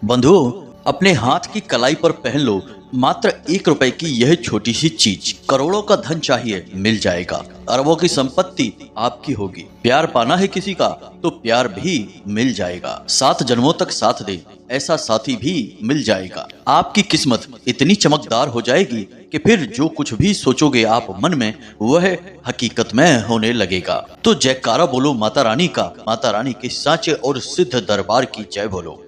बंधुओं, अपने हाथ की कलाई पर पहन लो मात्र 1 रुपए की यह छोटी सी चीज। करोड़ों का धन चाहिए, मिल जाएगा। अरबों की संपत्ति आपकी होगी। प्यार पाना है किसी का तो प्यार भी मिल जाएगा। 7 जन्मों तक साथ दे ऐसा साथी भी मिल जाएगा। आपकी किस्मत इतनी चमकदार हो जाएगी कि फिर जो कुछ भी सोचोगे आप मन में वह हकीकत में होने लगेगा। तो जयकारा बोलो माता रानी का, माता रानी के साचे और सिद्ध दरबार की जय बोलो।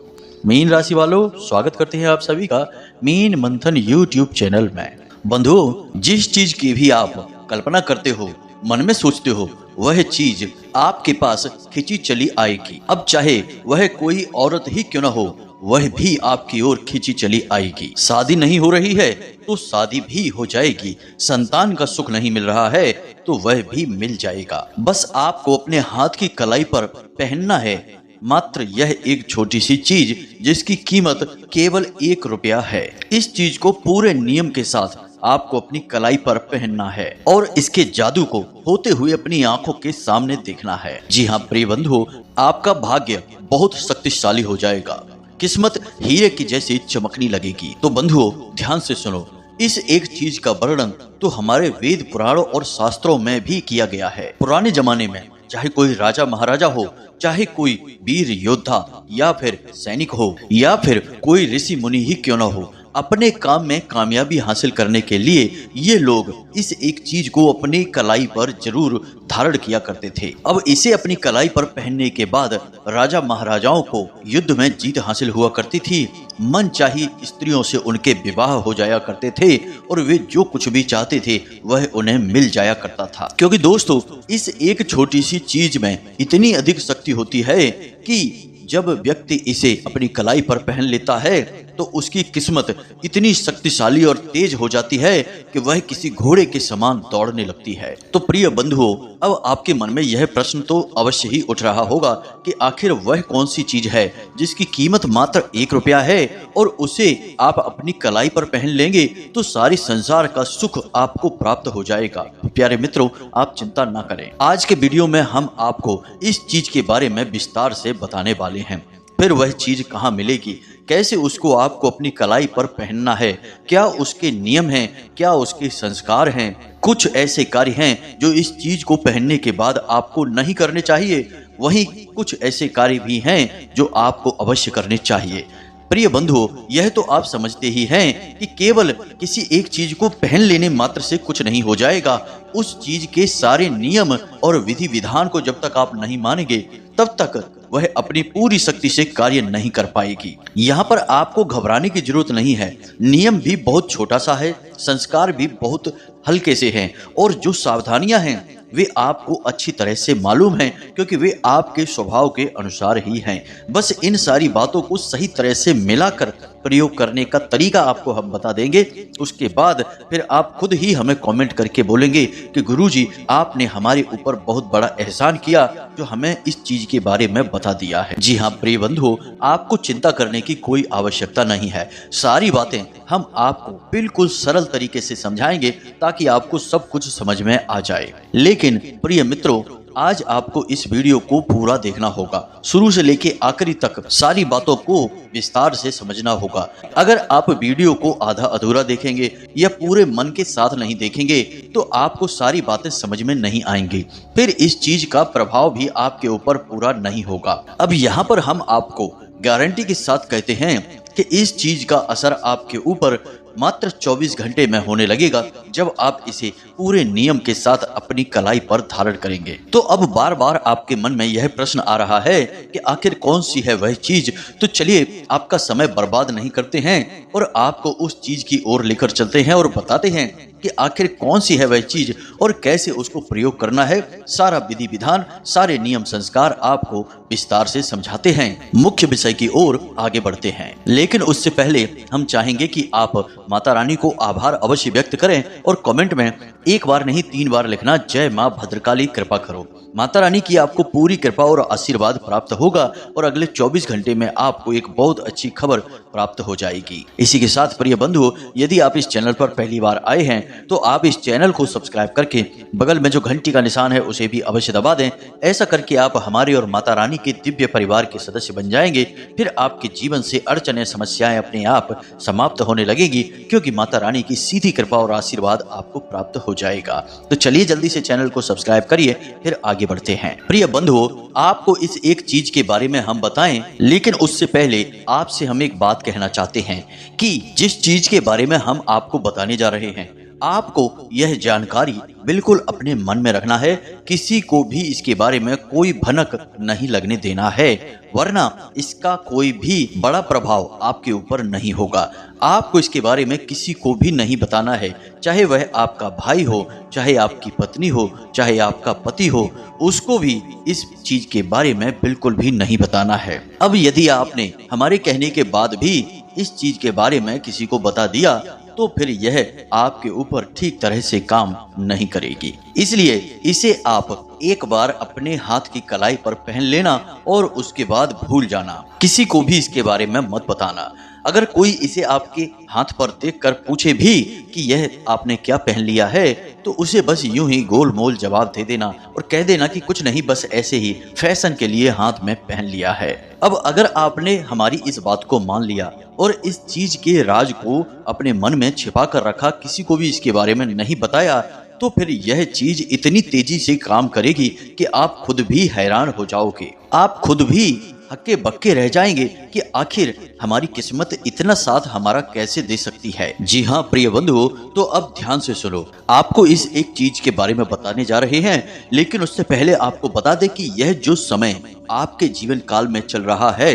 मीन राशि वालों, स्वागत करते हैं आप सभी का मीन मंथन यूट्यूब चैनल में। बंधुओं, जिस चीज की भी आप कल्पना करते हो, मन में सोचते हो, वह चीज आपके पास खिंची चली आएगी। अब चाहे वह कोई औरत ही क्यों न हो, वह भी आपकी ओर खिंची चली आएगी। शादी नहीं हो रही है तो शादी भी हो जाएगी। संतान का सुख नहीं मिल रहा है तो वह भी मिल जाएगा। बस आपको अपने हाथ की कलाई पर पहनना है मात्र यह एक छोटी सी चीज, जिसकी कीमत केवल 1 रुपया है। इस चीज को पूरे नियम के साथ आपको अपनी कलाई पर पहनना है और इसके जादू को होते हुए अपनी आंखों के सामने देखना है। जी हाँ प्रिय बंधुओं, आपका भाग्य बहुत शक्तिशाली हो जाएगा। किस्मत हीरे की जैसी चमकने लगेगी। तो बंधुओं, ध्यान से सुनो। इस एक चीज का वर्णन तो हमारे वेद पुराणों और शास्त्रों में भी किया गया है। पुराने जमाने में चाहे कोई राजा महाराजा हो, चाहे कोई वीर योद्धा या फिर सैनिक हो, या फिर कोई ऋषि मुनि ही क्यों न हो, अपने काम में कामयाबी हासिल करने के लिए ये लोग इस एक चीज को अपनी कलाई पर जरूर धारण किया करते थे। अब इसे अपनी कलाई पर पहनने के बाद राजा महाराजाओं को युद्ध में जीत हासिल हुआ करती थी। मन चाही स्त्रियों से उनके विवाह हो जाया करते थे और वे जो कुछ भी चाहते थे वह उन्हें मिल जाया करता था। क्योंकि दोस्तों, इस एक छोटी सी चीज में इतनी अधिक शक्ति होती है कि जब व्यक्ति इसे अपनी कलाई पर पहन लेता है तो उसकी किस्मत इतनी शक्तिशाली और तेज हो जाती है कि वह किसी घोड़े के समान दौड़ने लगती है। तो प्रिय बंधुओं, अब आपके मन में यह प्रश्न तो अवश्य ही उठ रहा होगा कि आखिर वह कौन सी चीज है जिसकी कीमत मात्र 1 रुपया है और उसे आप अपनी कलाई पर पहन लेंगे तो सारी संसार का सुख आपको प्राप्त हो जाएगा। प्यारे मित्रों, आप चिंता ना करें। आज के वीडियो में हम आपको इस चीज के बारे में विस्तार से बताने वाले हैं। फिर वह चीज कहाँ मिलेगी, कैसे उसको आपको अपनी कलाई पर पहनना है, क्या उसके नियम हैं, क्या उसके संस्कार हैं। कुछ ऐसे कार्य हैं जो इस चीज को पहनने के बाद आपको नहीं करने चाहिए, वहीं कुछ ऐसे कार्य भी हैं जो आपको अवश्य करने चाहिए। प्रिय बंधुओं, यह तो आप समझते ही हैं कि केवल किसी एक चीज को पहन लेने मात्र से कुछ नहीं हो जाएगा। उस चीज के सारे नियम और विधि विधान को जब तक आप नहीं मानेंगे तब तक वह अपनी पूरी शक्ति से कार्य नहीं कर पाएगी। यहाँ पर आपको घबराने की जरूरत नहीं है। नियम भी बहुत छोटा सा है, संस्कार भी बहुत हल्के से हैं और जो सावधानियां हैं वे आपको अच्छी तरह से मालूम हैं, क्योंकि वे आपके स्वभाव के अनुसार ही हैं। बस इन सारी बातों को सही तरह से मिलाकर प्रयोग करने का तरीका आपको हम बता देंगे। उसके बाद फिर आप खुद ही हमें कमेंट करके बोलेंगे कि गुरुजी, आपने हमारे ऊपर बहुत बड़ा एहसान किया जो हमें इस चीज के बारे में बता दिया है। जी हाँ प्रिय बंधुओं, आपको चिंता करने की कोई आवश्यकता नहीं है। सारी बातें हम आपको बिल्कुल सरल तरीके से समझाएंगे ताकि आपको सब कुछ समझ में आ जाए। लेकिन प्रिय मित्रों, आज आपको इस वीडियो को पूरा देखना होगा, शुरू से लेके आखिरी तक सारी बातों को विस्तार से समझना होगा। अगर आप वीडियो को आधा अधूरा देखेंगे या पूरे मन के साथ नहीं देखेंगे तो आपको सारी बातें समझ में नहीं आएंगी, फिर इस चीज का प्रभाव भी आपके ऊपर पूरा नहीं होगा। अब यहाँ पर हम आपको गारंटी के साथ कहते हैं कि इस चीज का असर आपके ऊपर मात्र 24 घंटे में होने लगेगा जब आप इसे पूरे नियम के साथ अपनी कलाई पर धारण करेंगे। तो अब बार बार आपके मन में यह प्रश्न आ रहा है कि आखिर कौन सी है वह चीज। तो चलिए आपका समय बर्बाद नहीं करते हैं और आपको उस चीज की ओर लेकर चलते हैं और बताते हैं कि आखिर कौन सी है वह चीज और कैसे उसको प्रयोग करना है। सारा विधि विधान, सारे नियम संस्कार आपको विस्तार से समझाते हैं। मुख्य विषय की ओर आगे बढ़ते हैं, लेकिन उससे पहले हम चाहेंगे कि आप माता रानी को आभार अवश्य व्यक्त करें और कमेंट में 1 बार नहीं 3 बार लिखना, जय माँ भद्रकाली कृपा करो। माता रानी की आपको पूरी कृपा और आशीर्वाद प्राप्त होगा और अगले 24 घंटे में आपको एक बहुत अच्छी खबर प्राप्त हो जाएगी। इसी के साथ प्रिय बंधुओं, यदि आप इस चैनल पर पहली बार आए हैं तो आप इस चैनल को सब्सक्राइब करके बगल में जो घंटी का निशान है उसे भी अवश्य दबा दें। ऐसा करके आप हमारे और माता रानी के दिव्य परिवार के सदस्य बन जाएंगे। फिर आपके जीवन से अड़चने समस्याएं अपने आप समाप्त होने लगेगी, क्योंकि माता रानी की सीधी कृपा और आशीर्वाद आपको प्राप्त हो जाएगा। तो चलिए जल्दी से चैनल को सब्सक्राइब करिए, फिर आगे बढ़ते हैं। प्रिय बंधुओं, आपको इस एक चीज के बारे में हम बताएं, लेकिन उससे पहले आपसे हम एक बात कहना चाहते हैं कि जिस चीज के बारे में हम आपको बताने जा रहे हैं, आपको यह जानकारी बिल्कुल अपने मन में रखना है। किसी को भी इसके बारे में कोई भनक नहीं लगने देना है, वरना इसका कोई भी बड़ा प्रभाव आपके ऊपर नहीं होगा। आपको इसके बारे में किसी को भी नहीं बताना है, चाहे वह आपका भाई हो, चाहे आपकी पत्नी हो, चाहे आपका पति हो, उसको भी इस चीज के बारे में बिल्कुल भी नहीं बताना है। अब यदि आपने हमारे कहने के बाद भी इस चीज के बारे में किसी को बता दिया, तो फिर यह आपके ऊपर ठीक तरह से काम नहीं करेगी। इसलिए इसे आप एक बार अपने हाथ की कलाई पर पहन लेना और उसके बाद भूल जाना। किसी को भी इसके बारे में मत बताना। अगर कोई इसे आपके हाथ पर देखकर पूछे भी कि यह आपने क्या पहन लिया है, तो उसे बस यूं ही गोल मोल जवाब दे देना और कह देना कि कुछ नहीं, बस ऐसे ही फैशन के लिए हाथ में पहन लिया है। अब अगर आपने हमारी इस बात को मान लिया और इस चीज के राज को अपने मन में छिपा कर रखा, किसी को भी इसके बारे में नहीं बताया, तो फिर यह चीज इतनी तेजी से काम करेगी कि आप खुद भी हैरान हो जाओगे। आप खुद भी हक्के बक्के रह जाएंगे कि आखिर हमारी किस्मत इतना साथ हमारा कैसे दे सकती है। जी हाँ प्रिय बंधुओं, तो अब ध्यान से सुनो। आपको इस एक चीज के बारे में बताने जा रहे हैं, लेकिन उससे पहले आपको बता दें कि यह जो समय आपके जीवन काल में चल रहा है,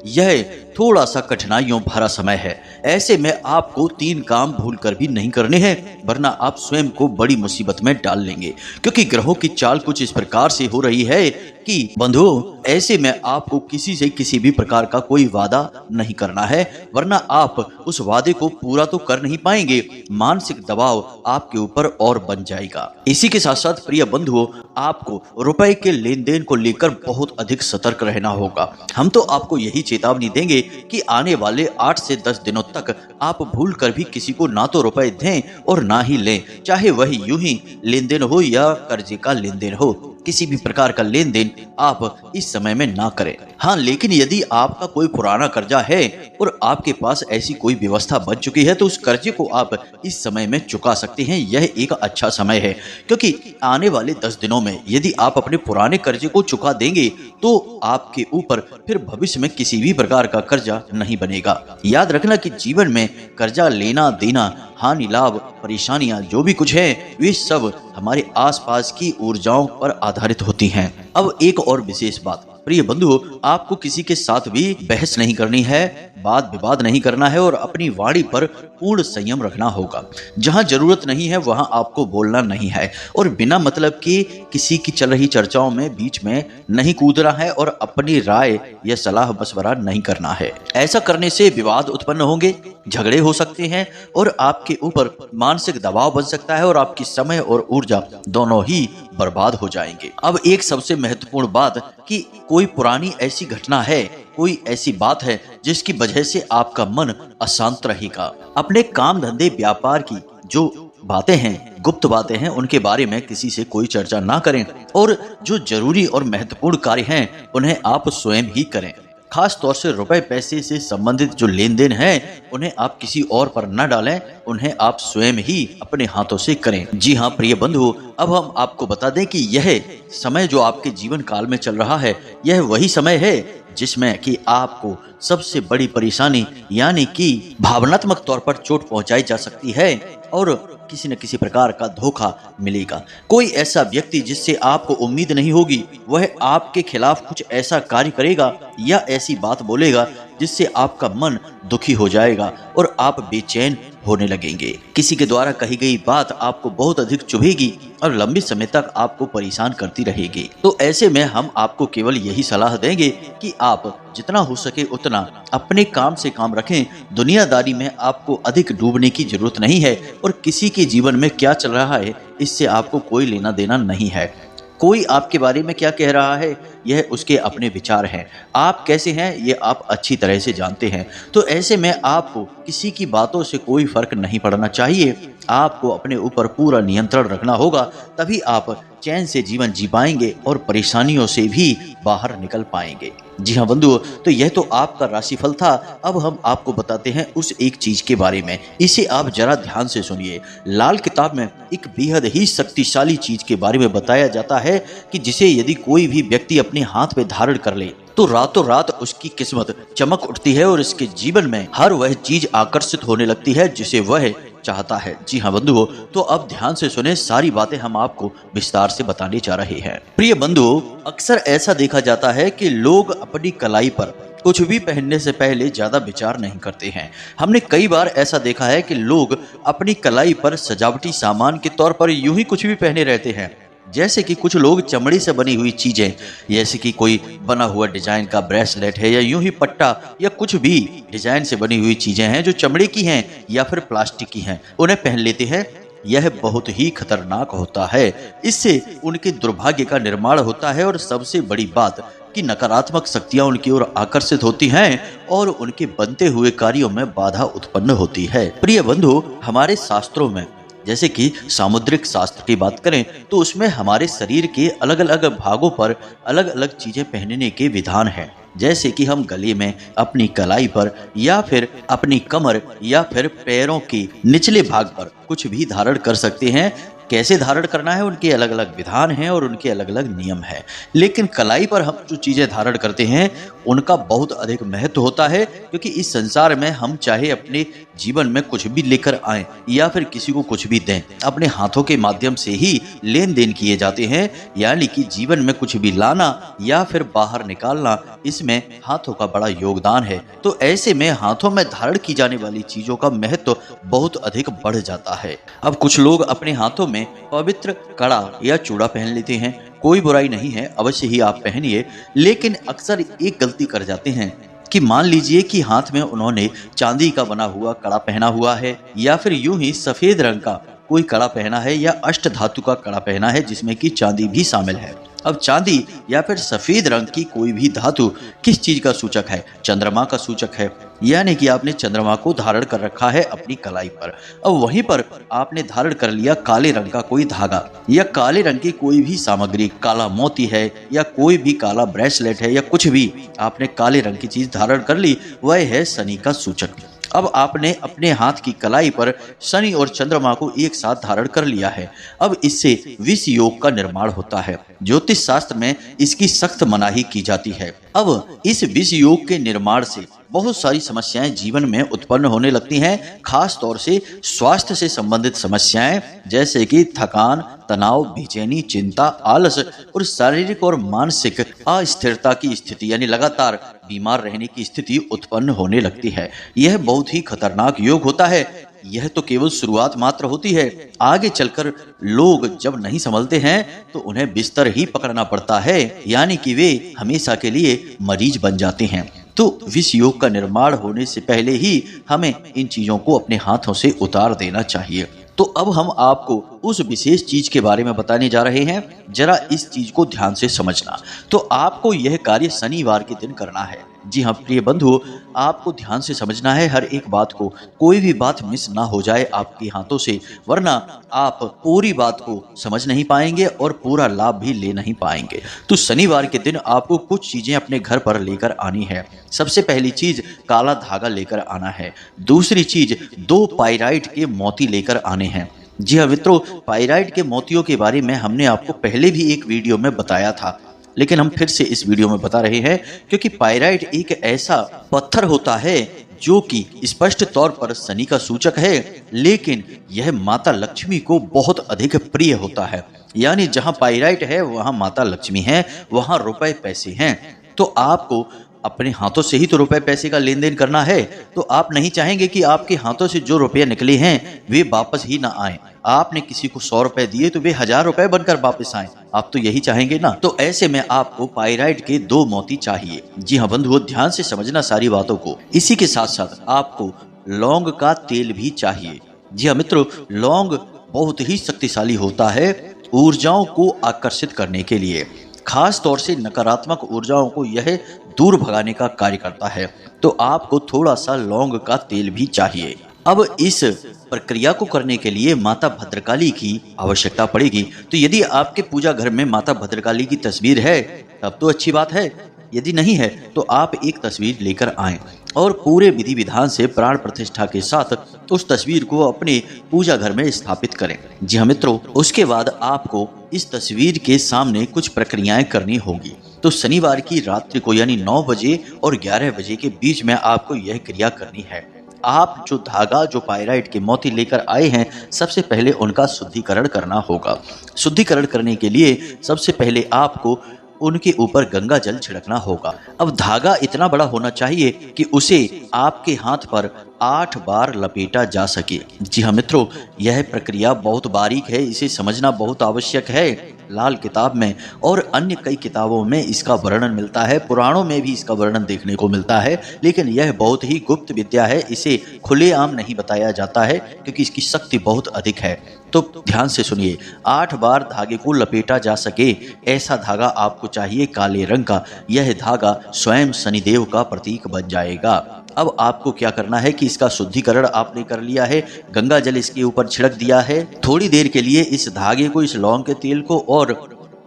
यह थोड़ा सा कठिनाइयों भरा समय है। ऐसे में आपको 3 काम भूलकर भी नहीं करने हैं, वरना आप स्वयं को बड़ी मुसीबत में डाल लेंगे। क्योंकि ग्रहों की चाल कुछ इस प्रकार से हो रही है कि बंधुओं, ऐसे में आपको किसी से किसी भी प्रकार का कोई वादा नहीं करना है, वरना आप उस वादे को पूरा तो कर नहीं पाएंगे। मानसिक दबाव आपके ऊपर और बन जाएगा। इसी के साथ साथ प्रिय बंधुओं, आपको रुपए के लेन देन को लेकर बहुत अधिक सतर्क रहना होगा। हम तो आपको यही चेतावनी देंगे कि आने वाले 8 से 10 दिनों तक आप भूल कर भी किसी को ना तो रुपए दें और ना ही लें, चाहे वही यूं ही लेन देन हो या कर्जे का लेन देन हो। किसी भी प्रकार का लेन देन आप इस समय में ना करें। हाँ, लेकिन यदि आपका कोई पुराना कर्जा है और आपके पास ऐसी कोई व्यवस्था बन चुकी है, तो उस कर्जे को आप इस समय में चुका सकते हैं। यह एक अच्छा समय है, क्योंकि आने वाले 10 दिनों में यदि आप अपने पुराने कर्जे को चुका देंगे, तो आपके ऊपर फिर भविष्य में किसी भी प्रकार का कर्जा नहीं बनेगा। याद रखना कि जीवन में कर्जा लेना देना, हानि लाभ, परेशानियां जो भी कुछ है, वे सब हमारे आसपास की ऊर्जाओं पर आधारित होती हैं। अब एक और विशेष बात, प्रिय बंधुओं, आपको किसी के साथ भी बहस नहीं करनी है, वाद विवाद नहीं करना है और अपनी वाणी पर पूर्ण संयम रखना होगा। जहां जरूरत नहीं है वहां आपको बोलना नहीं है और बिना मतलब के किसी की चल रही चर्चाओं में बीच में नहीं कूदना है और अपनी राय या सलाह मशवरा नहीं करना है। ऐसा करने से विवाद उत्पन्न होंगे, झगड़े हो सकते हैं और आपके ऊपर मानसिक दबाव बन सकता है और आपकी समय और ऊर्जा दोनों ही बर्बाद हो जाएंगे। अब एक सबसे महत्वपूर्ण बात कि कोई पुरानी ऐसी घटना है, कोई ऐसी बात है जिसकी वजह से आपका मन अशांत रहेगा। अपने काम धंधे व्यापार की जो बातें हैं, गुप्त बातें हैं, उनके बारे में किसी से कोई चर्चा ना करें और जो जरूरी और महत्वपूर्ण कार्य हैं उन्हें आप स्वयं ही करें। खास तौर से रुपए पैसे से संबंधित जो लेन देन है, उन्हें आप किसी और पर न डालें, उन्हें आप स्वयं ही अपने हाथों से करें। जी हाँ प्रिय बंधुओं, अब हम आपको बता दें कि यह समय जो आपके जीवन काल में चल रहा है, यह वही समय है जिसमें कि आपको सबसे बड़ी परेशानी यानी कि भावनात्मक तौर पर चोट पहुंचाई जा सकती है और किसी न किसी प्रकार का धोखा मिलेगा। कोई ऐसा व्यक्ति जिससे आपको उम्मीद नहीं होगी, वह आपके खिलाफ कुछ ऐसा कार्य करेगा या ऐसी बात बोलेगा जिससे आपका मन दुखी हो जाएगा और आप बेचैन होने लगेंगे। किसी के द्वारा कही गई बात आपको बहुत अधिक चुभेगी और लंबे समय तक आपको परेशान करती रहेगी। तो ऐसे में हम आपको केवल यही सलाह देंगे कि आप जितना हो सके उतना अपने काम से काम रखें। दुनियादारी में आपको अधिक डूबने की जरूरत नहीं है और किसी के जीवन में क्या चल रहा है इससे आपको कोई लेना देना नहीं है। कोई आपके बारे में क्या कह रहा है, यह उसके अपने विचार हैं। आप कैसे हैं ये आप अच्छी तरह से जानते हैं। तो ऐसे में आपको किसी की बातों से कोई फर्क नहीं पड़ना चाहिए। आपको अपने ऊपर पूरा नियंत्रण रखना होगा, तभी आप चैन से जीवन जी पाएंगे और परेशानियों से भी बाहर निकल पाएंगे। जी हाँ बंधुओं, तो यह तो आपका राशिफल था। अब हम आपको बताते हैं उस एक चीज के बारे में, इसे आप जरा ध्यान से सुनिए। लाल किताब में एक बेहद ही शक्तिशाली चीज के बारे में बताया जाता है कि जिसे यदि कोई भी व्यक्ति अपने हाथ में धारण कर ले तो रातों रात उसकी किस्मत चमक उठती है और इसके जीवन में हर वह चीज आकर्षित होने लगती है जिसे वह चाहता है। जी हाँ बंधुओं, तो अब ध्यान से सुने, सारी बातें हम आपको विस्तार से बताने जा रहे हैं। प्रिय बंधुओं, अक्सर ऐसा देखा जाता है कि लोग अपनी कलाई पर कुछ भी पहनने से पहले ज्यादा विचार नहीं करते हैं। हमने कई बार ऐसा देखा है कि लोग अपनी कलाई पर सजावटी सामान के तौर पर यूं ही कुछ भी पहने रहते हैं, जैसे कि कुछ लोग चमड़ी से बनी हुई चीजें, जैसे कि कोई बना हुआ डिजाइन का ब्रेसलेट है या यूं ही पट्टा या कुछ भी डिजाइन से बनी हुई चीजें हैं जो चमड़े की हैं या फिर प्लास्टिक की हैं, उन्हें पहन लेते हैं। यह बहुत ही खतरनाक होता है। इससे उनके दुर्भाग्य का निर्माण होता है और सबसे बड़ी बात कि नकारात्मक शक्तियां उनकी ओर आकर्षित होती हैं और उनके बनते हुए कार्यों में बाधा उत्पन्न होती है। प्रिय बंधु, हमारे शास्त्रों में जैसे कि सामुद्रिक शास्त्र की बात करें तो उसमें हमारे शरीर के अलग अलग भागों पर अलग अलग चीजें पहनने के विधान हैं। जैसे कि हम गले में, अपनी कलाई पर या फिर अपनी कमर या फिर पैरों के निचले भाग पर कुछ भी धारण कर सकते हैं। कैसे धारण करना है उनके अलग अलग विधान हैं और उनके अलग अलग नियम हैं। लेकिन कलाई पर हम जो चीजें धारण करते हैं उनका बहुत अधिक महत्व होता है, क्योंकि इस संसार में हम चाहे अपने जीवन में कुछ भी लेकर आएं या फिर किसी को कुछ भी दें, अपने हाथों के माध्यम से ही लेन देन किए जाते हैं। यानी कि जीवन में कुछ भी लाना या फिर बाहर निकालना, इसमें हाथों का बड़ा योगदान है। तो ऐसे में हाथों में धारण की जाने वाली चीजों का महत्व बहुत अधिक बढ़ जाता है। अब कुछ लोग अपने हाथों में पवित्र कड़ा या चूड़ा पहन लेते हैं। कोई बुराई नहीं है, अवश्य ही आप पहनिए। लेकिन अक्सर एक गलती कर जाते हैं कि मान लीजिए कि हाथ में उन्होंने चांदी का बना हुआ कड़ा पहना हुआ है या फिर यूं ही सफेद रंग का कोई कड़ा पहना है या अष्ट धातु का कड़ा पहना है जिसमें कि चांदी भी शामिल है। अब चांदी या फिर सफेद रंग की कोई भी धातु किस चीज का सूचक है? चंद्रमा का सूचक है। यानी कि आपने चंद्रमा को धारण कर रखा है अपनी कलाई पर। अब वहीं पर आपने धारण कर लिया काले रंग का कोई धागा या काले रंग की कोई भी सामग्री, काला मोती है या कोई भी काला ब्रेसलेट है या कुछ भी आपने काले रंग की चीज धारण कर ली, वह है शनि का सूचक। अब आपने अपने हाथ की कलाई पर शनि और चंद्रमा को एक साथ धारण कर लिया है। अब इससे विष योग का निर्माण होता है। ज्योतिष शास्त्र में इसकी सख्त मनाही की जाती है। अब इस विष योग के निर्माण से बहुत सारी समस्याएं जीवन में उत्पन्न होने लगती हैं, खास तौर से स्वास्थ्य से संबंधित समस्याएं, जैसे कि थकान, तनाव, बेचैनी, चिंता, आलस और शारीरिक और मानसिक अस्थिरता की स्थिति, यानी लगातार बीमार रहने की स्थिति उत्पन्न होने लगती है। यह बहुत ही खतरनाक योग होता है। यह तो केवल शुरुआत मात्र होती है। आगे चलकर लोग जब नहीं संभलते हैं तो उन्हें बिस्तर ही पकड़ना पड़ता है, यानी कि वे हमेशा के लिए मरीज बन जाते हैं। तो विष योग का निर्माण होने से पहले ही हमें इन चीजों को अपने हाथों से उतार देना चाहिए। तो अब हम आपको उस विशेष चीज के बारे में बताने जा रहे हैं। जरा इस चीज को ध्यान से समझना। तो आपको यह कार्य शनिवार के दिन करना है। जी हाँ प्रिय बंधु, आपको ध्यान से समझना है हर एक बात को, कोई भी बात मिस ना हो जाए आपके हाथों से, वरना आप पूरी बात को समझ नहीं पाएंगे और पूरा लाभ भी ले नहीं पाएंगे। तो शनिवार के दिन आपको कुछ चीजें अपने घर पर लेकर आनी है। सबसे पहली चीज काला धागा लेकर आना है। दूसरी चीज 2 पाइराइट के मोती लेकर आने हैं। जी हाँ मित्रों, पाइराइट के मोतियों के बारे में हमने आपको पहले भी एक वीडियो में बताया था, लेकिन हम फिर से इस वीडियो में बता रहे हैं क्योंकि पाइराइट एक ऐसा पत्थर होता है जो कि स्पष्ट तौर पर शनि का सूचक है, लेकिन यह माता लक्ष्मी को बहुत अधिक प्रिय होता है। यानी जहां पाइराइट है वहां माता लक्ष्मी है, वहां रुपए पैसे हैं। तो आपको अपने हाथों से ही तो रुपए पैसे का लेन देन करना है। तो आप नहीं चाहेंगे कि आपके हाथों से जो रुपये निकले हैं वे वापस ही ना आए। आपने किसी को 100 रुपए दिए तो वे 1000 रुपए बनकर वापस आए। आप तो यही चाहेंगे ना। तो ऐसे में आपको पाइराइट के 2 मोती चाहिए। जी हाँ बंधुओं, ध्यान से समझना सारी बातों को। इसी के साथ साथ आपको लौंग का तेल भी चाहिए। जी हाँ मित्रों, लौंग बहुत ही शक्तिशाली होता है ऊर्जाओं को आकर्षित करने के लिए। खास तौर से नकारात्मक ऊर्जाओं को यह दूर भगाने का कार्य करता है। तो आपको थोड़ा सा लौंग का तेल भी चाहिए। अब इस प्रक्रिया को करने के लिए माता भद्रकाली की आवश्यकता पड़ेगी। तो यदि आपके पूजा घर में माता भद्रकाली की तस्वीर है तब तो अच्छी बात है, यदि नहीं है तो आप एक तस्वीर लेकर आएं और पूरे विधि विधान से प्राण प्रतिष्ठा के साथ उस तस्वीर को अपने पूजा घर में स्थापित करें। जी हाँ मित्रों, उसके बाद आपको इस तस्वीर के सामने कुछ प्रक्रियाएं करनी होगी। तो शनिवार की रात्रि को यानी 9 बजे और 11 बजे के बीच में आपको यह क्रिया करनी है। आप जो धागा, जो पायराइट के मोती लेकर आए हैं, सबसे पहले उनका शुद्धिकरण करना होगा। शुद्धिकरण करने के लिए सबसे पहले आपको उनके ऊपर गंगा जल छिड़कना होगा। अब धागा इतना बड़ा होना चाहिए कि उसे आपके हाथ पर 8 बार लपेटा जा सके। जी हाँ मित्रों, यह प्रक्रिया बहुत बारीक है, इसे समझना बहुत आवश्यक है। लाल किताब में और अन्य कई किताबों में इसका वर्णन मिलता है, पुराणों में भी इसका वर्णन देखने को मिलता है, लेकिन यह बहुत ही गुप्त विद्या है। इसे खुलेआम नहीं बताया जाता है क्योंकि इसकी शक्ति बहुत अधिक है। तो ध्यान से सुनिए, 8 बार धागे को लपेटा जा सके ऐसा धागा आपको चाहिए, काले रंग का। यह धागा स्वयं शनिदेव का प्रतीक बन जाएगा। अब आपको क्या करना है कि इसका शुद्धिकरण आपने कर लिया है, गंगा जल इसके ऊपर छिड़क दिया है। थोड़ी देर के लिए इस धागे को, इस लौंग के तेल को और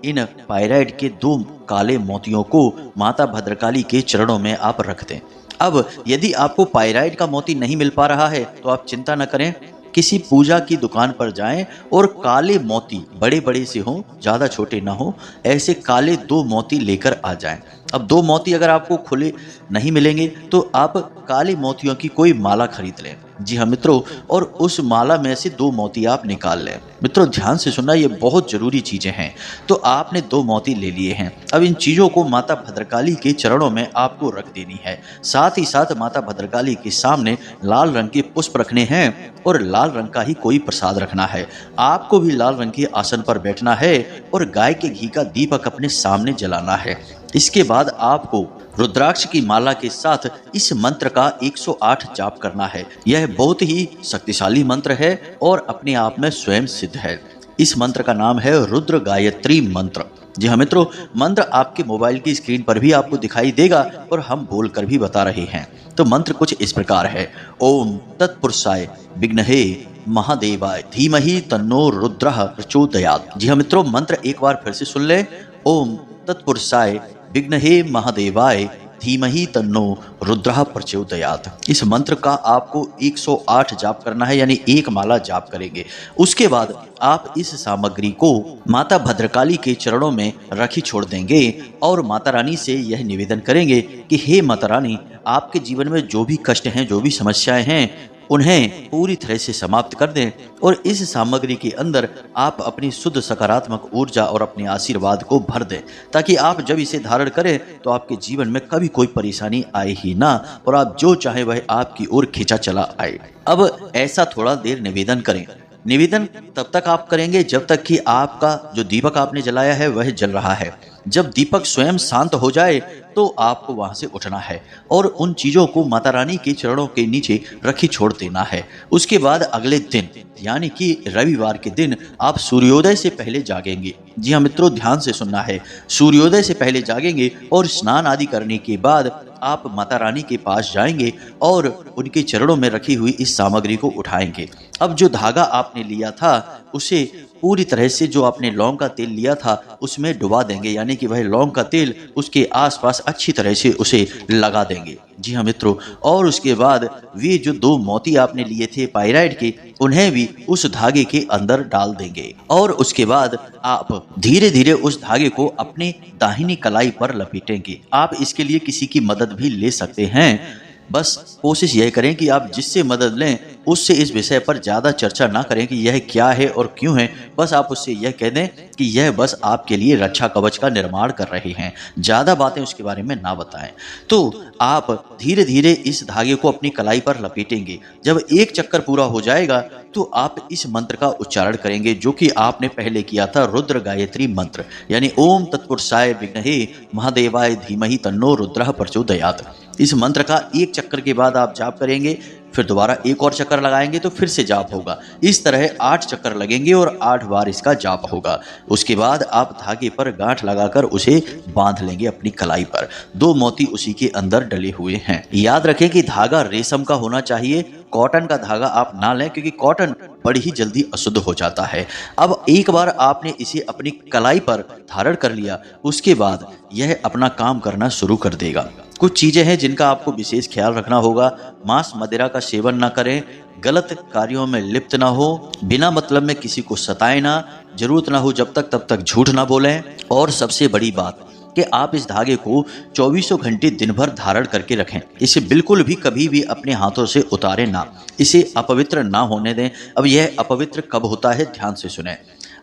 इन पायराइट के 2 काले मोतियों को माता भद्रकाली के चरणों में आप रख दें। अब यदि आपको पायराइट का मोती नहीं मिल पा रहा है तो आप चिंता न करें, किसी पूजा की दुकान पर जाएं और काले मोती, बड़े बड़े से हों, ज़्यादा छोटे ना हो, ऐसे काले 2 मोती लेकर आ जाएं। अब 2 मोती अगर आपको खुले नहीं मिलेंगे तो आप काले मोतियों की कोई माला खरीद लें। जी हाँ मित्रों, और उस माला में से 2 मोती आप निकाल लें। मित्रों ध्यान से सुनना, ये बहुत ज़रूरी चीज़ें हैं। तो आपने 2 मोती ले लिए हैं। अब इन चीज़ों को माता भद्रकाली के चरणों में आपको रख देनी है। साथ ही साथ माता भद्रकाली के सामने लाल रंग के पुष्प रखने हैं और लाल रंग का ही कोई प्रसाद रखना है। आपको भी लाल रंग के आसन पर बैठना है और गाय के घी का दीपक अपने सामने जलाना है। इसके बाद आपको रुद्राक्ष की माला के साथ इस मंत्र का 108 जाप करना है। यह बहुत ही शक्तिशाली मंत्र है और अपने आप में स्वयं सिद्ध है। इस मंत्र का नाम है रुद्र गायत्री मंत्र। जी हाँ मित्रों, मंत्र आपके मोबाइल की स्क्रीन पर भी आपको दिखाई देगा और हम बोलकर भी बता रहे हैं। तो मंत्र कुछ इस प्रकार है। ओम तत्पुरुषाय विघ्नहे महादेवाय धीमहि तन्नो रुद्रः प्रचोदयात्। जी हाँ मित्रों, मंत्र एक बार फिर से सुन लें। ओम तत्पुरुषाय विघ्नहे महादेवाय धीमहि तन्नो रुद्रः प्रचोदयात्। इस मंत्र का आपको 108 जाप करना है, यानी 1 माला जाप करेंगे। उसके बाद आप इस सामग्री को माता भद्रकाली के चरणों में रखी छोड़ देंगे और माता रानी से यह निवेदन करेंगे कि हे माता रानी, आपके जीवन में जो भी कष्ट हैं, जो भी समस्याएं हैं, उन्हें पूरी तरह से समाप्त कर दें और इस सामग्री के अंदर आप अपनी शुद्ध सकारात्मक ऊर्जा और अपने आशीर्वाद को भर दें, ताकि आप जब इसे धारण करें तो आपके जीवन में कभी कोई परेशानी आए ही ना और आप जो चाहे वह आपकी ओर खींचा चला आए। अब ऐसा थोड़ा देर निवेदन करें। निवेदन तब तक आप करेंगे जब तक कि आपका जो दीपक आपने जलाया है वह जल रहा है। जब दीपक स्वयं शांत हो जाए तो आपको वहां से उठना है और उन चीजों को माता रानी के चरणों के नीचे रखी छोड़ देना है। उसके बाद अगले दिन यानी कि रविवार के दिन आप सूर्योदय से पहले जागेंगे। जी हाँ मित्रों, ध्यान से सुनना है। सूर्योदय से पहले जागेंगे और स्नान आदि करने के बाद आप माता रानी के पास जाएंगे और उनके चरणों में रखी हुई इस सामग्री को उठाएंगे। अब जो धागा आपने लिया था उसे पूरी तरह से, जो आपने लौंग का तेल लिया था उसमें डुबा देंगे, यानी कि वह लौंग का तेल उसके आसपास अच्छी तरह से उसे लगा देंगे। जी हाँ मित्रों, और उसके बाद वे जो 2 मोती आपने लिए थे पायराइट के, उन्हें भी उस धागे के अंदर डाल देंगे और उसके बाद आप धीरे धीरे उस धागे को अपने दाहिनी कलाई पर लपेटेंगे। आप इसके लिए किसी की मदद भी ले सकते हैं। बस कोशिश यह करें कि आप जिससे मदद लें उससे इस विषय पर ज़्यादा चर्चा ना करें कि यह क्या है और क्यों है। बस आप उससे यह कह दें कि यह बस आपके लिए रक्षा कवच का निर्माण कर रहे हैं, ज़्यादा बातें उसके बारे में ना बताएं। तो आप धीरे धीरे इस धागे को अपनी कलाई पर लपेटेंगे। जब 1 चक्कर पूरा हो जाएगा तो आप इस मंत्र का उच्चारण करेंगे जो कि आपने पहले किया था, रुद्र गायत्री मंत्र, यानी ओम तत्पुरुषाय विघ्नहे महादेवाय धीमहि तन्नो रुद्रः प्रचोदयात्। इस मंत्र का 1 चक्कर के बाद आप जाप करेंगे। फिर दोबारा एक और चक्कर लगाएंगे तो फिर से जाप होगा। इस तरह 8 चक्कर लगेंगे और 8 बार इसका जाप होगा। उसके बाद आप धागे पर गांठ लगाकर उसे बांध लेंगे अपनी कलाई पर। 2 मोती उसी के अंदर डले हुए हैं। याद रखें कि धागा रेशम का होना चाहिए, कॉटन का धागा आप ना लें क्योंकि कॉटन बड़ी ही जल्दी अशुद्ध हो जाता है। अब एक बार आपने इसे अपनी कलाई पर धारण कर लिया, उसके बाद यह अपना काम करना शुरू कर देगा। कुछ चीजें हैं जिनका आपको विशेष ख्याल रखना होगा। मांस मदिरा का सेवन ना करें, गलत कार्यों में लिप्त ना हो, बिना मतलब में किसी को सताएं ना, जरूरत ना हो जब तक तब तक झूठ ना बोलें, और सबसे बड़ी बात कि आप इस धागे को 24 घंटे दिन भर धारण करके रखें। इसे बिल्कुल भी कभी भी अपने हाथों से उतारें ना, इसे अपवित्र ना होने दें। अब यह अपवित्र कब होता है, ध्यान से सुनें।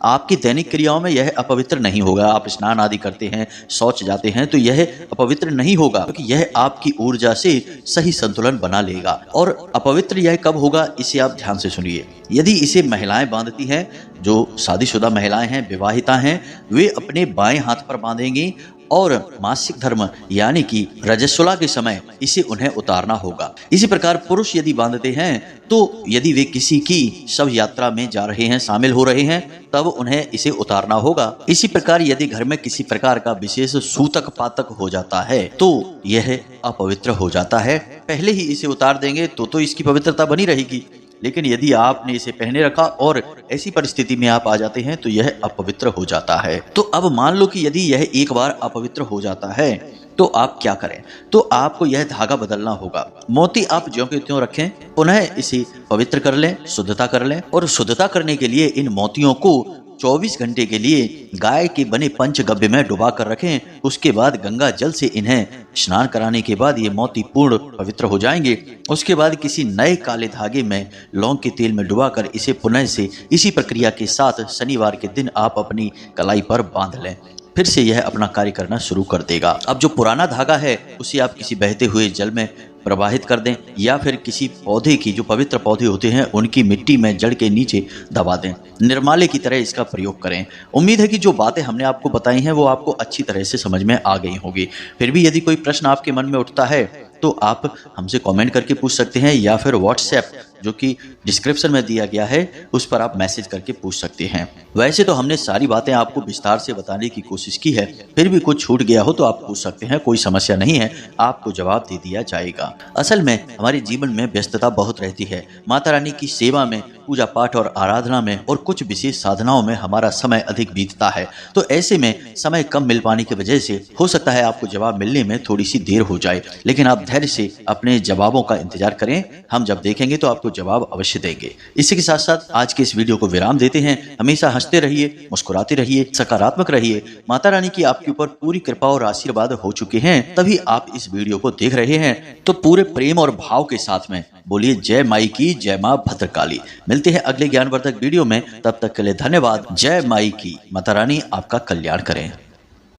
आपकी दैनिक क्रियाओं में यह अपवित्र नहीं होगा। आप स्नान आदि करते हैं, शौच जाते हैं, तो यह अपवित्र नहीं होगा क्योंकि यह आपकी ऊर्जा से सही संतुलन बना लेगा। और अपवित्र यह कब होगा, इसे आप ध्यान से सुनिए। यदि इसे महिलाएं बांधती हैं, जो शादीशुदा महिलाएं हैं, विवाहिता हैं, वे अपने बाएं हाथ पर बांधेंगी और मासिक धर्म यानी कि रजस्वला के समय इसे उन्हें उतारना होगा। इसी प्रकार पुरुष यदि बांधते हैं तो यदि वे किसी की शव यात्रा में जा रहे हैं, शामिल हो रहे हैं, तब उन्हें इसे उतारना होगा। इसी प्रकार यदि घर में किसी प्रकार का विशेष सूतक पातक हो जाता है तो यह अपवित्र हो जाता है। पहले ही इसे उतार देंगे तो इसकी पवित्रता बनी रहेगी, लेकिन यदि आपने इसे पहने रखा और ऐसी परिस्थिति में आप आ जाते हैं तो यह अपवित्र हो जाता है। तो अब मान लो कि यदि यह एक बार अपवित्र हो जाता है तो आप क्या करें, तो आपको यह धागा बदलना होगा। मोती आप ज्यों के त्यों रखें, पुनः इसे पवित्र कर लें, शुद्धता कर लें, और शुद्धता करने के लिए इन मोतियों को 24 घंटे के लिए गाय के बने पंचगव्य में डुबा कर रखें। उसके बाद गंगा जल से इन्हें स्नान कराने के बाद ये मोती पूर्ण पवित्र हो जाएंगे। उसके बाद किसी नए काले धागे में लौंग के तेल में डुबाकर इसे पुनः से इसी प्रक्रिया के साथ शनिवार के दिन आप अपनी कलाई पर बांध लें। फिर से यह अपना कार्य करना शुरू कर देगा। अब जो पुराना धागा है उसे आप किसी बहते हुए जल में प्रवाहित कर दें या फिर किसी पौधे की, जो पवित्र पौधे होते हैं, उनकी मिट्टी में जड़ के नीचे दबा दें। निर्माल्य की तरह इसका प्रयोग करें। उम्मीद है कि जो बातें हमने आपको बताई हैं वो आपको अच्छी तरह से समझ में आ गई होगी। फिर भी यदि कोई प्रश्न आपके मन में उठता है तो आप हमसे कमेंट करके पूछ सकते हैं या फिर व्हाट्सएप जो कि डिस्क्रिप्शन में दिया गया है उस पर आप मैसेज करके पूछ सकते हैं। वैसे तो हमने सारी बातें आपको विस्तार से बताने की कोशिश की है, फिर भी कुछ छूट गया हो तो आप पूछ सकते हैं, कोई समस्या नहीं है, आपको जवाब दे दिया जाएगा। असल में हमारे जीवन में व्यस्तता बहुत रहती है। माता रानी की सेवा में, पूजा पाठ और आराधना में और कुछ विशेष साधनाओं में हमारा समय अधिक बीतता है। तो ऐसे में समय कम मिल पाने की वजह से हो सकता है आपको जवाब मिलने में थोड़ी सी देर हो जाए, लेकिन आप धैर्य से अपने जवाबों का इंतजार करें। हम जब देखेंगे तो आपको जवाब अवश्य देंगे। इसी के साथ साथ आज के इस वीडियो को विराम देते हैं। हमेशा हंसते रहिए, मुस्कुराते रहिए, सकारात्मक रहिए। माता रानी की आपके ऊपर पूरी कृपा और आशीर्वाद हो चुके हैं, तभी आप इस वीडियो को देख रहे हैं। तो पूरे प्रेम और भाव के साथ में बोलिए जय माई की, जय मां भद्रकाली। मिलते हैं अगले ज्ञानवर्धक वीडियो में, तब तक के लिए धन्यवाद। जय माई की। माता रानी आपका कल्याण करें।